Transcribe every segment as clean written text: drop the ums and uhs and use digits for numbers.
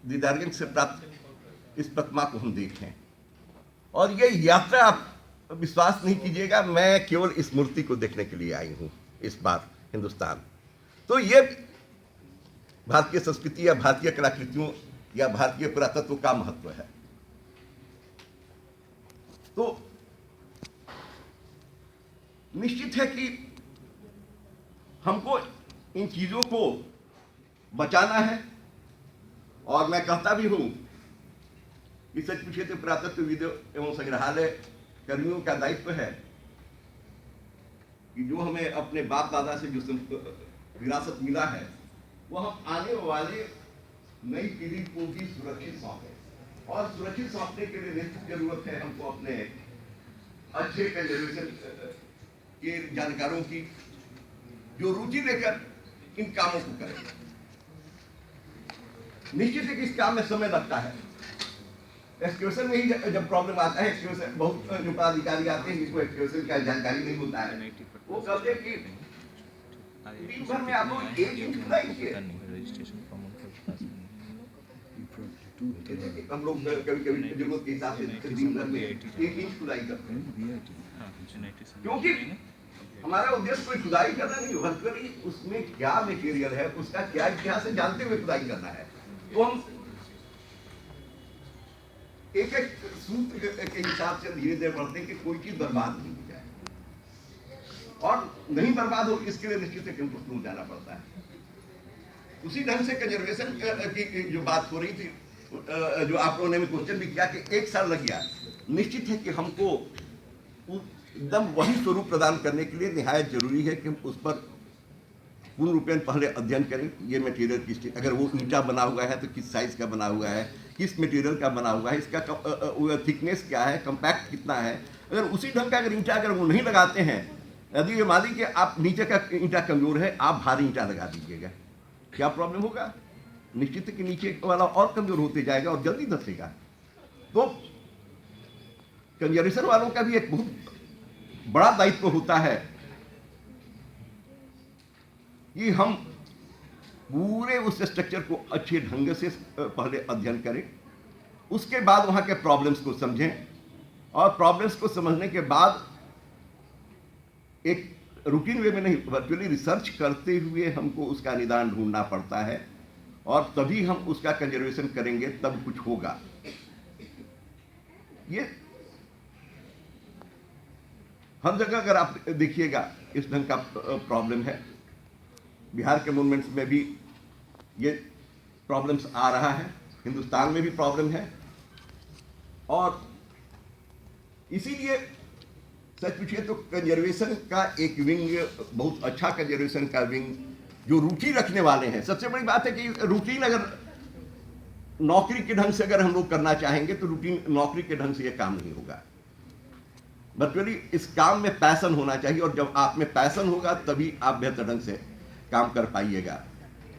दीदारगंज से प्राप्त इस प्रतिमा को हम देखें। और ये यात्रा आप विश्वास नहीं कीजिएगा, मैं केवल इस मूर्ति को देखने के लिए आई हूँ इस बार हिंदुस्तान। तो ये भारतीय संस्कृति या भारतीय कलाकृतियों या भारतीय पुरातत्व का महत्व है। तो निश्चित है कि हमको इन चीजों को बचाना है, और मैं कहता भी हूं कि सच पूछिए तो पुरातत्वविदों एवं संग्रहालय कर्मियों का दायित्व है कि जो हमें अपने बाप दादा से जो विरासत मिला है वो हम आने वाले नई पीढ़ी को भी सुरक्षित सौंपें। और सुरक्षित सौंपने के लिए निश्चित जरूरत है हमको अपने अच्छे कंजर्वेशन के जानकारों की, जो रुचि लेकर इन कामों को करें। निश्चित है कि इस काम में समय लगता है। एक्सक्यूशन में ही जब प्रॉब्लम आता है, एक्सक्यूशन बहुत जो पदाधिकारी आते हैं जिसको एक्सक्यूशन का जानकारी नहीं होता है, वो कहते हैं कि दिन भर में आप लोग 1 इंच खुदाई किए। हम लोग कभी कभी जरूरत के हिसाब से दिन भर में 1 इंच खुदाई करते हैं, क्योंकि हमारा उद्देश्य कोई खुदाई करना नहीं होगा, बल्कि उसमें क्या मटेरियल है, उसका क्या इतिहास है, जानते हुए खुदाई करना है। तो हम एक एक सूत्र के हिसाब से धीरे धीरे बढ़ते हैं कि कोई चीज बर्बाद नहीं हो जाए, और नहीं बर्बाद हो इसके लिए निश्चित है कि जाना पड़ता है। उसी ढंग से कंजर्वेशन की जो बात हो रही थी, जो आप लोगों ने क्वेश्चन भी किया कि 1 साल लग गया, निश्चित है कि हमको एकदम वही स्वरूप प्रदान करने के लिए निहायत जरूरी है कि हम उस पर पूर्ण रूपेण पहले अध्ययन करें। ये मटेरियल किस, अगर वो ईंटा बना हुआ है तो किस साइज का बना हुआ है, किस मटेरियल का बना हुआ है, इसका थिकनेस क्या है, कंपैक्ट कितना है। अगर उसी ढंग का अगर ईंटा अगर वो नहीं लगाते हैं, यदि ये मान लीजिए आप नीचे का ईंटा कमजोर है, आप भारी ईंटा लगा दीजिएगा, क्या प्रॉब्लम होगा? निश्चित है कि नीचे वाला और कमजोर होते जाएगा और जल्दी धसेगा। तो कंजर्वेशन वालों का भी एक बहुत बड़ा दायित्व होता है कि हम पूरे उस स्ट्रक्चर को अच्छे ढंग से पहले अध्ययन करें, उसके बाद वहां के प्रॉब्लम्स को समझें, और प्रॉब्लम्स को समझने के बाद एक रूटीन वे में नहीं, वर्चुअली रिसर्च करते हुए हमको उसका निदान ढूंढना पड़ता है, और तभी हम उसका कंजर्वेशन करेंगे, तब कुछ होगा। ये हर जगह अगर आप देखिएगा इस ढंग का प्रॉब्लम है। बिहार के मूवमेंट्स में भी ये प्रॉब्लम्स आ रहा है, हिंदुस्तान में भी प्रॉब्लम है, और इसीलिए सच पूछिए तो कंजर्वेशन का एक विंग, बहुत अच्छा कंजर्वेशन का विंग, जो रुचि रखने वाले हैं। सबसे बड़ी बात है कि रूटीन अगर नौकरी के ढंग से अगर हम लोग करना चाहेंगे तो रूटीन नौकरी के ढंग से ये काम नहीं होगा। वर्चुअली इस काम में पैशन होना चाहिए, और जब आप में पैशन होगा तभी आप बेहतर ढंग से काम कर पाइएगा।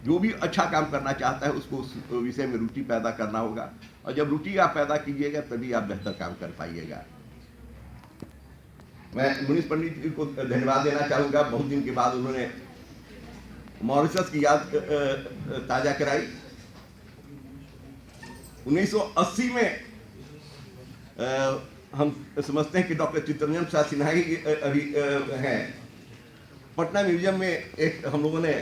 जो भी अच्छा काम करना चाहता है उसको उस विषय में रुचि पैदा करना होगा, और जब रुचि आप पैदा कीजिएगा तभी आप बेहतर काम कर पाइएगा। मैं मुनीष पंडित जी को धन्यवाद देना चाहूँगा। बहुत दिन के बाद उन्होंने मॉरिशस की याद ताज़ा कराई। 1980 में हम समझते हैं कि डॉक्टर चित्तरंजन प्रसाद सिन्हा ही अभी हैं। पटना म्यूजियम में एक हम लोगों ने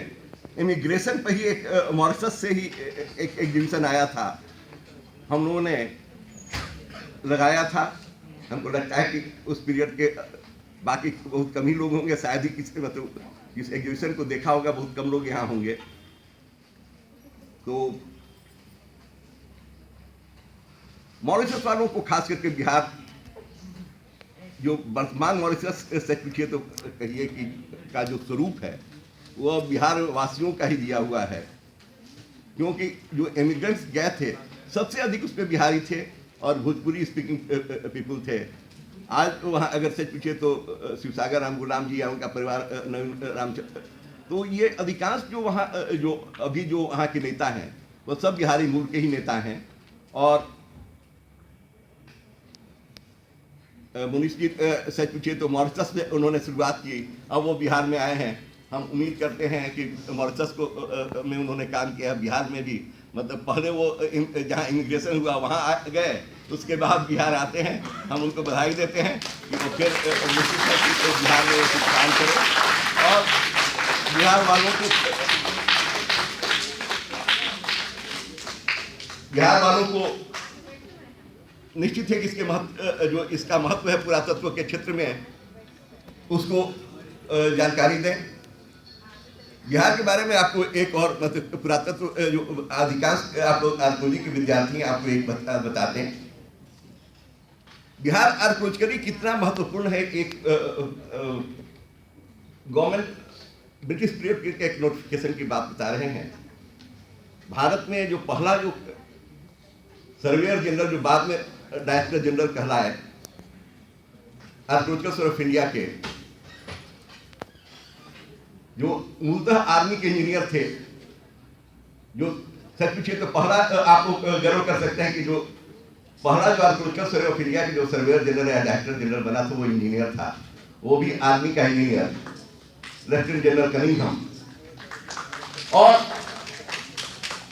इमिग्रेशन पर ही एक मॉरिशस से ही एक एग्जीबिशन आया था, हम लोगों ने लगाया था। हमको लगता है कि उस पीरियड के बाकी बहुत कम ही लोग होंगे, शायद ही किसी मतलब इस एग्जीबिशन को देखा होगा, बहुत कम लोग यहाँ होंगे। तो मॉरिशस वालों को खास करके बिहार, जो वर्तमान मॉरिशस सच पूछिए तो कहिए कि का जो स्वरूप है वो बिहार वासियों का ही दिया हुआ है, क्योंकि जो इमिग्रेंट्स गए थे सबसे अधिक उसमें बिहारी थे और भोजपुरी स्पीकिंग पीपल थे। आज वहाँ अगर सच पूछिए तो शिवसागर राम गुलाम जी या उनका परिवार नवीन रामचंद्र, तो ये अधिकांश जो वहाँ जो अभी जो वहाँ के नेता हैं वो सब बिहारी मूल के ही नेता हैं। और मुनीष जी सच पूछिए तो मॉरिशस से उन्होंने शुरुआत की, अब वो बिहार में आए हैं। हम उम्मीद करते हैं कि मॉरिशस को में उन्होंने काम किया, बिहार में भी मतलब पहले वो जहाँ इमिग्रेशन हुआ वहाँ गए, उसके बाद बिहार आते हैं, हम उनको बधाई देते हैं कि वो फिर निश्चित है कि बिहार में कुछ काम करें और बिहार वालों को निश्चित है कि इसके महत्व जो इसका महत्व है पुरातत्व के क्षेत्र में उसको जानकारी दें। बिहार के बारे में आपको एक और मतलब पुरातत्व जो अधिकांश आप लोग आर्कोलॉजी के विद्यार्थी हैं आपको एक बताते हैं बिहार आर्कोलॉजिकली कितना महत्वपूर्ण है। एक गवर्नमेंट ब्रिटिश पीरियड के एक नोटिफिकेशन की बात बता रहे हैं। भारत में जो पहला जो सर्वेयर जनरल जो बाद में डायरेक्टर जनरल कहलाए आर्कोलॉजिकल सर्वे ऑफ इंडिया के, जो मूलतः आर्मी के इंजीनियर थे, जो सच पूछिए तो पहला आप लोग गर्व कर सकते हैं कि जो पहला जो आर्कोलॉजिकल सर्वे ऑफ इंडिया के जो सर्वेयर जनरल या डायरेक्टर जनरल बना था वो इंजीनियर था, वो भी आर्मी का इंजीनियर लेफ्टिनेंट जनरल कनिंघम। और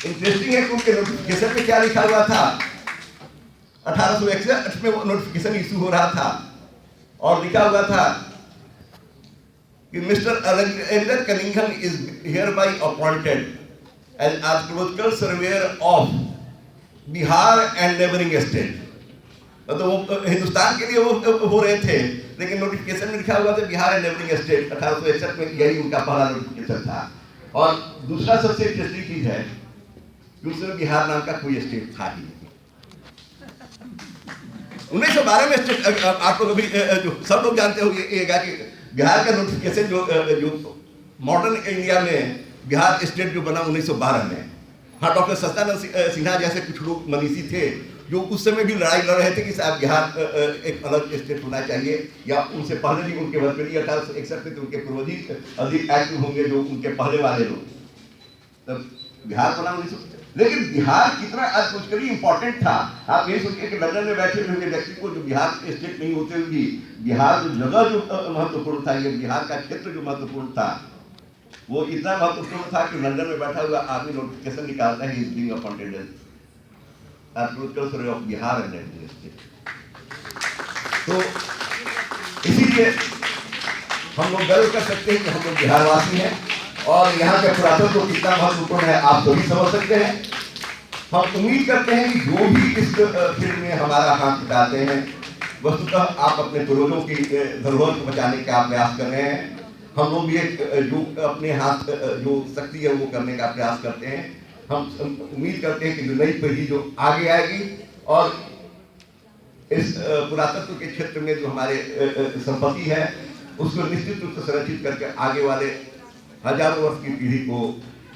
इंटरेस्टिंग है कि उनके नोटिफिकेशन में क्या लिखा हुआ था, 1861 में वो नोटिफिकेशन इशू हो रहा था और लिखा हुआ था कि mister Alexander Cunningham is hereby appointed as archaeological surveyor of Bihar and neighbouring state. मतलब वो हिंदुस्तान के लिए वो हो रहे थे, लेकिन नोटिफिकेशन में लिखा हुआ था बिहार एंड नेबरिंग स्टेट। 1861 में यही उनका पहला नोटिफिकेशन था। और दूसरा सबसे इंटरेस्टिंग चीज है कि उसमें बिहार नाम का कोई स्टेट था ही नहीं। 1912 में स्टेट आप लोग अभी जो सब लोग जानते हो ये कि बिहार का नोटिफिकेशन जो मॉडर्न इंडिया में बिहार स्टेट जो बना 1912 में। हाँ, डॉक्टर सत्यानंद सिन्हा जैसे कुछ लोग मनीषी थे जो उस समय भी लड़ाई लड़ रहे थे कि साहब बिहार एक अलग स्टेट होना चाहिए, या उनसे पहले भी उनके वर्तनी 1861 में तो उनके पूर्वज अधिक एक्टिव होंगे जो उनके पहले वाले लोग। तब बिहार बना 1900। लेकिन बिहार कितना आर्कोलॉजिकली इंपॉर्टेंट था, आप यही सोचिए कि लंदन में बैठे हुए व्यक्ति को जो बिहार स्टेट नहीं होते हुए बिहार जो जगह जो महत्वपूर्ण था, ये बिहार का क्षेत्र जो महत्वपूर्ण था, वो इतना महत्वपूर्ण था कि लंदन में बैठा हुआ आदमी नोटिफिकेशन निकालता है, is being appointed as archaeological survey of Bihar and neighbouring state. तो इसीलिए हम लोग गर्व कर सकते हैं कि हम लोग बिहारवासी हैं और यहाँ के पुरातत्व कितना महत्वपूर्ण है आप सभी समझ सकते हैं। हम उम्मीद करते हैं कि जो भी इस फील्ड में हमारा हाथ बटाते हैं, वस्तुतः आप अपने पूर्वजों की धरोहर को बचाने का प्रयास कर रहे हैं। हम लोग भी जो अपने हाथ जो शक्ति है वो करने का प्रयास करते हैं। हम उम्मीद करते हैं कि जो नई पीढ़ी जो आगे आएगी और इस पुरातत्व के क्षेत्र में जो हमारे संपत्ति है उसको निश्चित रूप से संरक्षित करके आगे वाले हजारों वर्ष की पीढ़ी को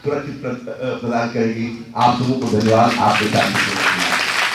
सुरक्षित प्रदान करेगी। आप सबों को धन्यवाद। आपके साथ